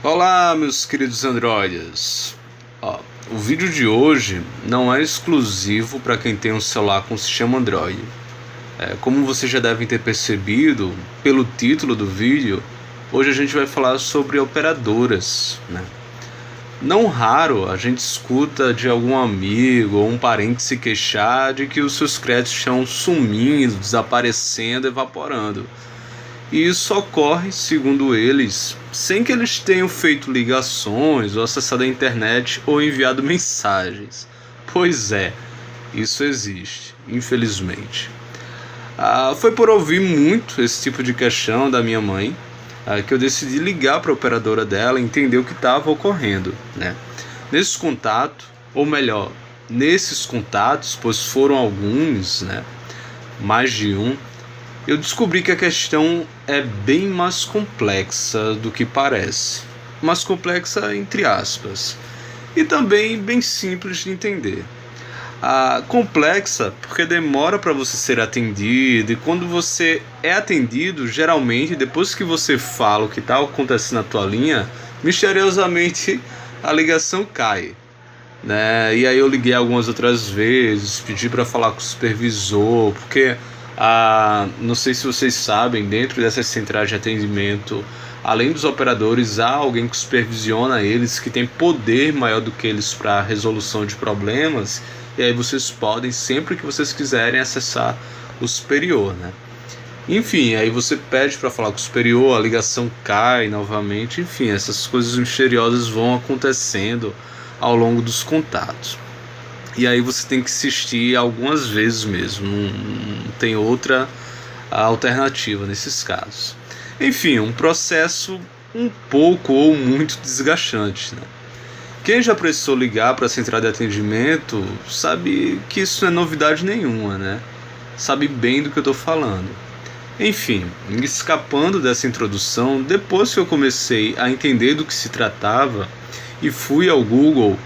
Olá, meus queridos androides. O vídeo de hoje não é exclusivo para quem tem um celular com sistema Android. Como vocês já devem ter percebido pelo título do vídeo, hoje a gente vai falar sobre operadoras, né? Não raro a gente escuta de algum amigo ou um parente se queixar de que os seus créditos estão sumindo, desaparecendo, evaporando. E isso ocorre, segundo eles, sem que eles tenham feito ligações ou acessado a internet ou enviado mensagens. Pois é, isso existe, infelizmente. Foi por ouvir muito esse tipo de questão da minha mãe que eu decidi ligar para a operadora dela e entender o que estava ocorrendo, né? Nesse contato, ou melhor, nesses contatos, pois foram alguns, né? Mais de um. Eu descobri que a questão é bem mais complexa do que parece. Mais complexa entre aspas. E também bem simples de entender. Complexa porque demora para você ser atendido. E quando você é atendido, geralmente, depois que você fala o que está acontecendo na tua linha, misteriosamente a ligação cai, né? E aí eu liguei algumas outras vezes, pedi para falar com o supervisor, porque não sei se vocês sabem, dentro dessas centrais de atendimento, além dos operadores, há alguém que supervisiona eles, que tem poder maior do que eles para resolução de problemas, e aí vocês podem, sempre que vocês quiserem, acessar o superior, né? Enfim, aí você pede para falar com o superior, a ligação cai novamente, enfim, essas coisas misteriosas vão acontecendo ao longo dos contatos. E aí você tem que insistir algumas vezes mesmo, não tem outra alternativa nesses casos. Enfim, um processo um pouco ou muito desgastante, né? Quem já precisou ligar para a central de atendimento sabe que isso não é novidade nenhuma, né? Sabe bem do que eu estou falando. Enfim, escapando dessa introdução, depois que eu comecei a entender do que se tratava e fui ao Google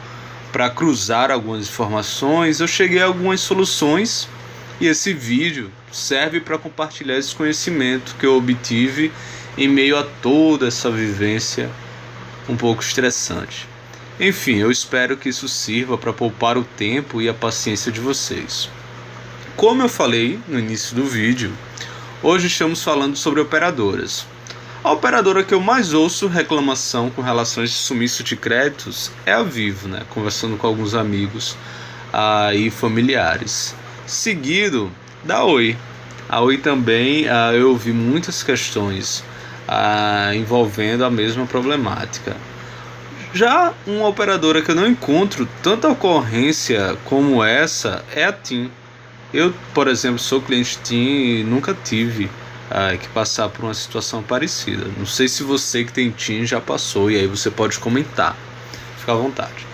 para cruzar algumas informações, eu cheguei a algumas soluções e esse vídeo serve para compartilhar esse conhecimento que eu obtive em meio a toda essa vivência um pouco estressante. Enfim, eu espero que isso sirva para poupar o tempo e a paciência de vocês. Como eu falei no início do vídeo, hoje estamos falando sobre operadoras. A operadora que eu mais ouço reclamação com relação a esse sumiço de créditos é a Vivo, né? Conversando com alguns amigos e familiares. Seguido da Oi. A Oi também eu ouvi muitas questões envolvendo a mesma problemática. Já uma operadora que eu não encontro tanta ocorrência como essa é a TIM. Eu, por exemplo, sou cliente TIM e nunca tive que passar por uma situação parecida. Não sei se você que tem TIM já passou, e aí você pode comentar. Fica à vontade.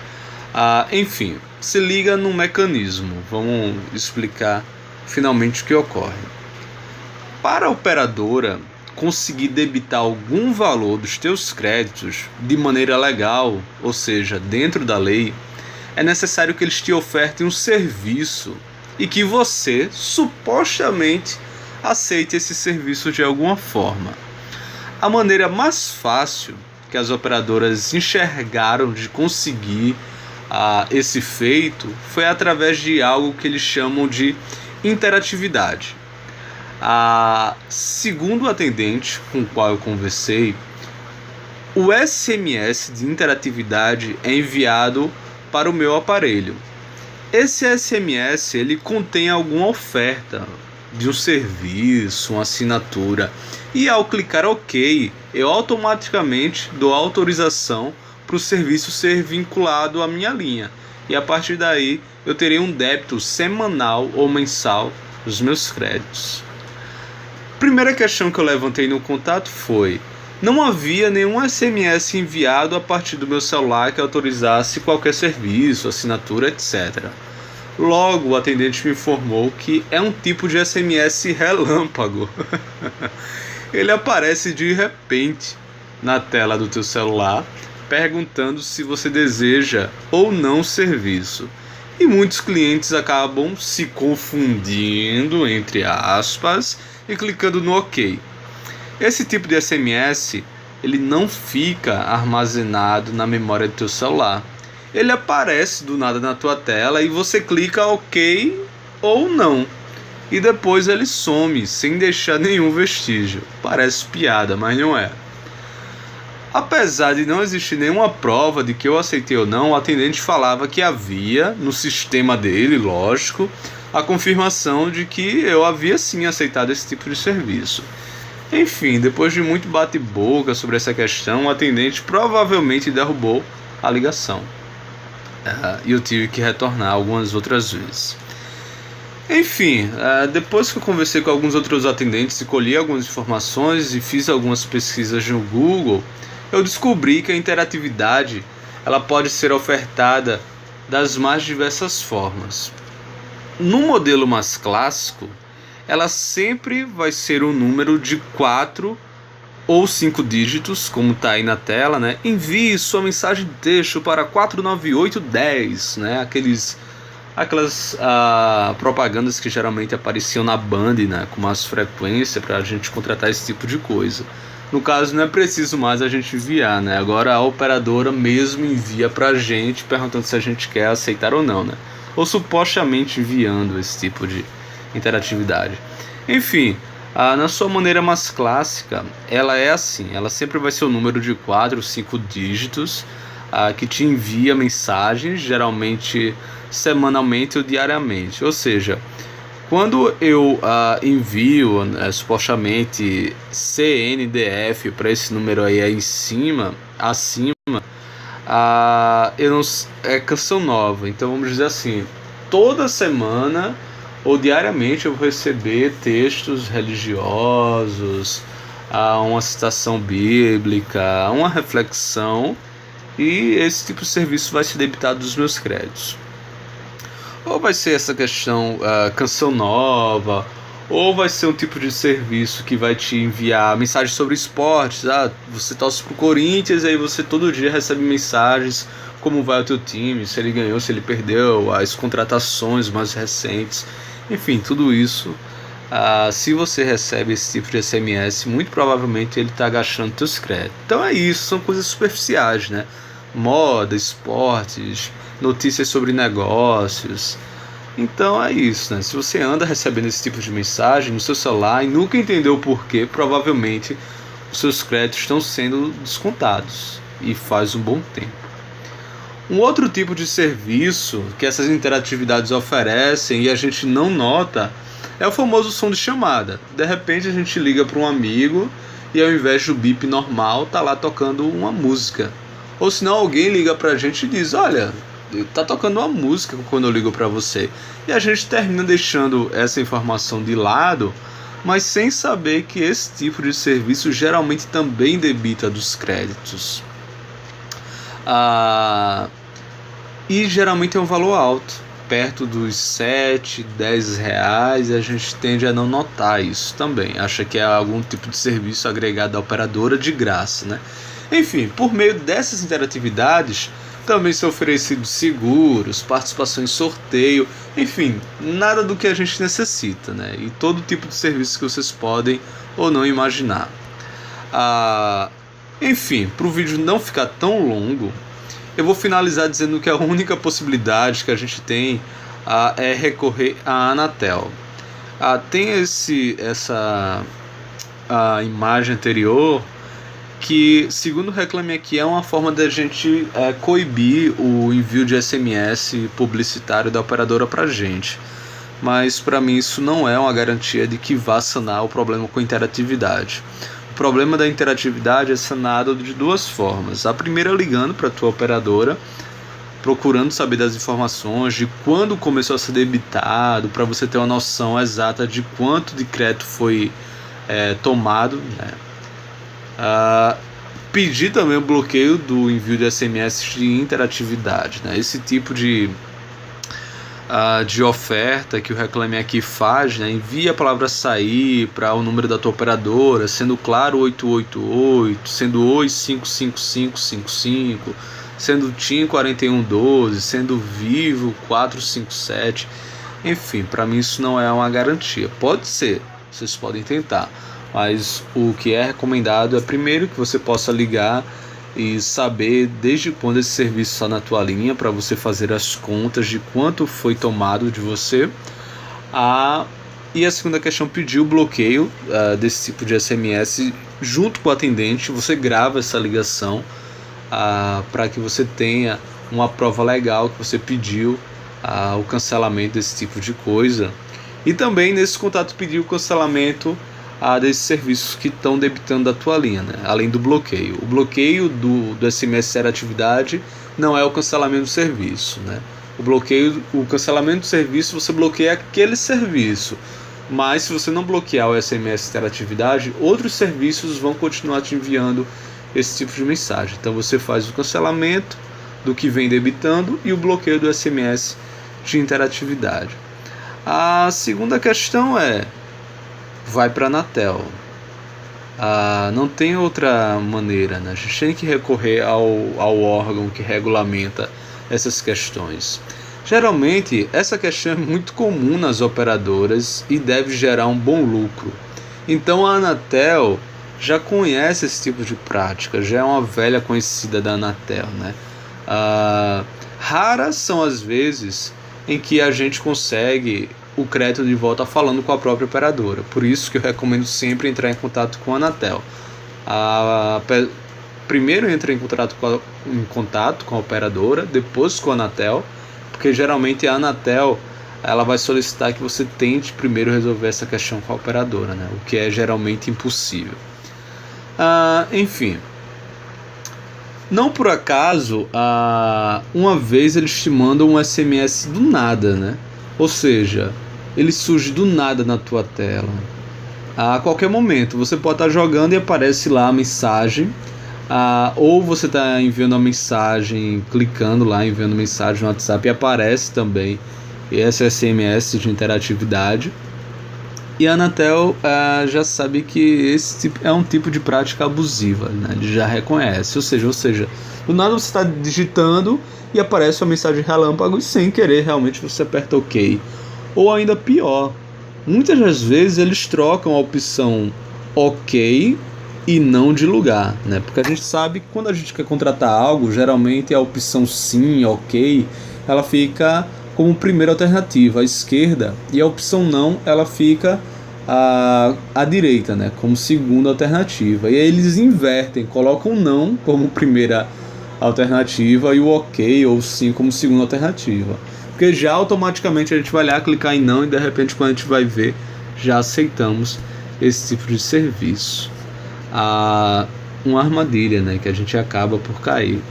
Enfim, se liga no mecanismo. Vamos explicar finalmente o que ocorre. Para a operadora conseguir debitar algum valor dos teus créditos de maneira legal, ou seja, dentro da lei, é necessário que eles te ofertem um serviço e que você supostamente aceite esse serviço de alguma forma. A maneira mais fácil que as operadoras enxergaram de conseguir esse feito foi através de algo que eles chamam de interatividade. Segundo o atendente com o qual eu conversei, o SMS de interatividade é enviado para o meu aparelho. Esse SMS ele contém alguma oferta de um serviço, uma assinatura, e ao clicar OK, eu automaticamente dou autorização para o serviço ser vinculado à minha linha, e a partir daí eu terei um débito semanal ou mensal dos meus créditos. Primeira questão que eu levantei no contato foi: não havia nenhum SMS enviado a partir do meu celular que autorizasse qualquer serviço, assinatura, etc. Logo, o atendente me informou que é um tipo de SMS relâmpago. Ele aparece de repente na tela do teu celular, perguntando se você deseja ou não serviço. E muitos clientes acabam se confundindo, entre aspas, e clicando no OK. Esse tipo de SMS ele não fica armazenado na memória do teu celular. Ele aparece do nada na tua tela e você clica OK ou não. E depois ele some, sem deixar nenhum vestígio. Parece piada, mas não é. Apesar de não existir nenhuma prova de que eu aceitei ou não, o atendente falava que havia, no sistema dele, lógico, a confirmação de que eu havia sim aceitado esse tipo de serviço. Enfim, depois de muito bate-boca sobre essa questão, o atendente provavelmente derrubou a ligação. E eu tive que retornar algumas outras vezes. Enfim, depois que eu conversei com alguns outros atendentes e colhi algumas informações e fiz algumas pesquisas no Google, eu descobri que a interatividade ela pode ser ofertada das mais diversas formas. No modelo mais clássico, ela sempre vai ser um número de 4 ou 5 dígitos, como está aí na tela, né? Envie sua mensagem de texto para 49810, né? Aquelas propagandas que geralmente apareciam na Band, né? Com mais frequência para a gente contratar esse tipo de coisa. No caso, não é preciso mais a gente enviar, né? Agora a operadora mesmo envia para a gente, perguntando se a gente quer aceitar ou não, né? Ou supostamente enviando esse tipo de interatividade. Enfim, na sua maneira mais clássica, ela é assim, ela sempre vai ser um número de 4 ou 5 dígitos que te envia mensagens, geralmente semanalmente ou diariamente. Ou seja, quando eu envio supostamente CNDF para esse número aí acima, eu não, é canção nova. Então vamos dizer assim, toda semana ou diariamente eu vou receber textos religiosos, uma citação bíblica, uma reflexão, e esse tipo de serviço vai ser debitado dos meus créditos. Ou vai ser essa questão canção nova, ou vai ser um tipo de serviço que vai te enviar mensagens sobre esportes. Você torce pro Corinthians, aí você todo dia recebe mensagens como vai o teu time, se ele ganhou, se ele perdeu, as contratações mais recentes. Enfim, tudo isso, se você recebe esse tipo de SMS, muito provavelmente ele está gastando teus créditos. Então é isso, são coisas superficiais, né? Moda, esportes, notícias sobre negócios. Então é isso, né? Se você anda recebendo esse tipo de mensagem no seu celular e nunca entendeu o porquê, provavelmente os seus créditos estão sendo descontados, e faz um bom tempo. Um outro tipo de serviço que essas interatividades oferecem e a gente não nota é o famoso som de chamada. De repente a gente liga para um amigo e ao invés do bip normal tá lá tocando uma música. Ou senão alguém liga pra gente e diz: olha, tá tocando uma música quando eu ligo para você. E a gente termina deixando essa informação de lado, mas sem saber que esse tipo de serviço geralmente também debita dos créditos. E geralmente é um valor alto, perto dos 7, 10 reais, e a gente tende a não notar isso também. Acha que é algum tipo de serviço agregado à operadora de graça, né? Enfim, por meio dessas interatividades, também são oferecidos seguros, participação em sorteio, enfim, nada do que a gente necessita, né? E todo tipo de serviço que vocês podem ou não imaginar. Enfim, para o vídeo não ficar tão longo, eu vou finalizar dizendo que a única possibilidade que a gente tem é recorrer à Anatel. Tem essa imagem anterior que, segundo o Reclame Aqui, é uma forma da gente coibir o envio de SMS publicitário da operadora para a gente. Mas para mim isso não é uma garantia de que vá sanar o problema com interatividade. O problema da interatividade é sanado de duas formas. A primeira é ligando para a tua operadora, procurando saber das informações, de quando começou a ser debitado, para você ter uma noção exata de quanto de crédito foi tomado, né? Pedir também o bloqueio do envio de SMS de interatividade, né? Esse tipo de oferta que o Reclame Aqui faz, né? Envia a palavra sair para o número da tua operadora, sendo claro 888, sendo oi 55555, sendo TIM 4112, sendo Vivo 457. Enfim, para mim isso não é uma garantia. Pode ser, vocês podem tentar, Mas o que é recomendado é primeiro que você possa ligar e saber desde quando esse serviço está na tua linha, para você fazer as contas de quanto foi tomado de você. E a segunda questão, pedir o bloqueio desse tipo de SMS junto com o atendente. Você grava essa ligação para que você tenha uma prova legal que você pediu o cancelamento desse tipo de coisa. E também nesse contato pedir o cancelamento desses serviços que estão debitando da tua linha, né? Além do bloqueio. O bloqueio do SMS ser atividade não é o cancelamento do serviço, né? O cancelamento do serviço, você bloqueia aquele serviço. Mas se você não bloquear o SMS ter atividade, outros serviços vão continuar te enviando esse tipo de mensagem. Então você faz o cancelamento do que vem debitando e o bloqueio do SMS de interatividade. A segunda questão vai para a Anatel. Não tem outra maneira, né? A gente tem que recorrer ao órgão que regulamenta essas questões. Geralmente, essa questão é muito comum nas operadoras e deve gerar um bom lucro. Então a Anatel já conhece esse tipo de prática, já é uma velha conhecida da Anatel, né? Raras são as vezes em que a gente consegue o crédito de volta falando com a própria operadora. Por isso que eu recomendo sempre entrar em contato com a Anatel. Primeiro entra em contato com a operadora, depois com a Anatel, porque geralmente a Anatel ela vai solicitar que você tente primeiro resolver essa questão com a operadora, né? O que é geralmente impossível. Enfim, não por acaso, uma vez eles te mandam um SMS do nada, né? Ou seja, ele surge do nada na tua tela. A qualquer momento, você pode estar jogando e aparece lá a mensagem, ou você está enviando uma mensagem, clicando lá, enviando mensagem no WhatsApp e aparece também esse SMS de interatividade. E a Anatel já sabe que esse é um tipo de prática abusiva, né? Ele já reconhece, ou seja, do nada você está digitando e aparece uma mensagem relâmpago e sem querer realmente você aperta OK. Ou ainda pior, muitas das vezes eles trocam a opção OK e não de lugar, né? Porque a gente sabe que quando a gente quer contratar algo, geralmente a opção sim, OK, ela fica como primeira alternativa à esquerda, e a opção não, ela fica à direita, né? Como segunda alternativa. E aí eles invertem, colocam não como primeira alternativa e o OK ou sim como segunda alternativa. Porque já automaticamente a gente vai lá clicar em não e de repente quando a gente vai ver, já aceitamos esse tipo de serviço. Uma armadilha, né, que a gente acaba por cair.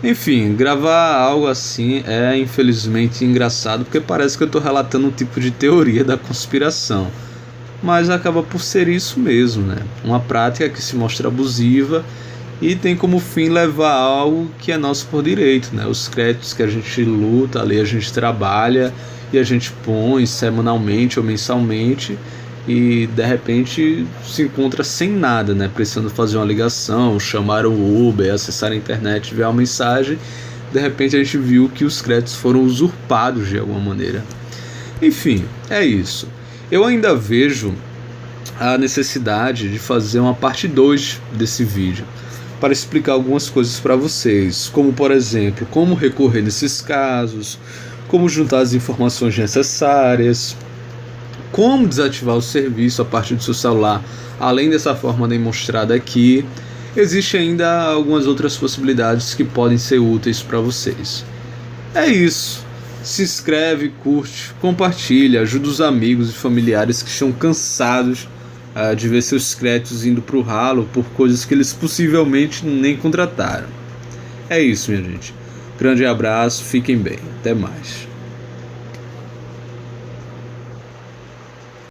Enfim, gravar algo assim é infelizmente engraçado, porque parece que eu estou relatando um tipo de teoria da conspiração. Mas acaba por ser isso mesmo, né? Uma prática que se mostra abusiva e tem como fim levar algo que é nosso por direito, né? Os créditos que a gente luta ali, a gente trabalha e a gente põe semanalmente ou mensalmente, e de repente se encontra sem nada, né? Precisando fazer uma ligação, chamar o Uber, acessar a internet, ver uma mensagem, de repente a gente viu que os créditos foram usurpados de alguma maneira. Enfim, é isso. Eu ainda vejo a necessidade de fazer uma parte 2 desse vídeo, para explicar algumas coisas para vocês, como por exemplo, como recorrer nesses casos, como juntar as informações necessárias, como desativar o serviço a partir do seu celular, além dessa forma demonstrada aqui. Existem ainda algumas outras possibilidades que podem ser úteis para vocês. É isso. Se inscreve, curte, compartilha, ajuda os amigos e familiares que estão cansados de ver seus créditos indo para o ralo por coisas que eles possivelmente nem contrataram. É isso, minha gente. Grande abraço, fiquem bem. Até mais.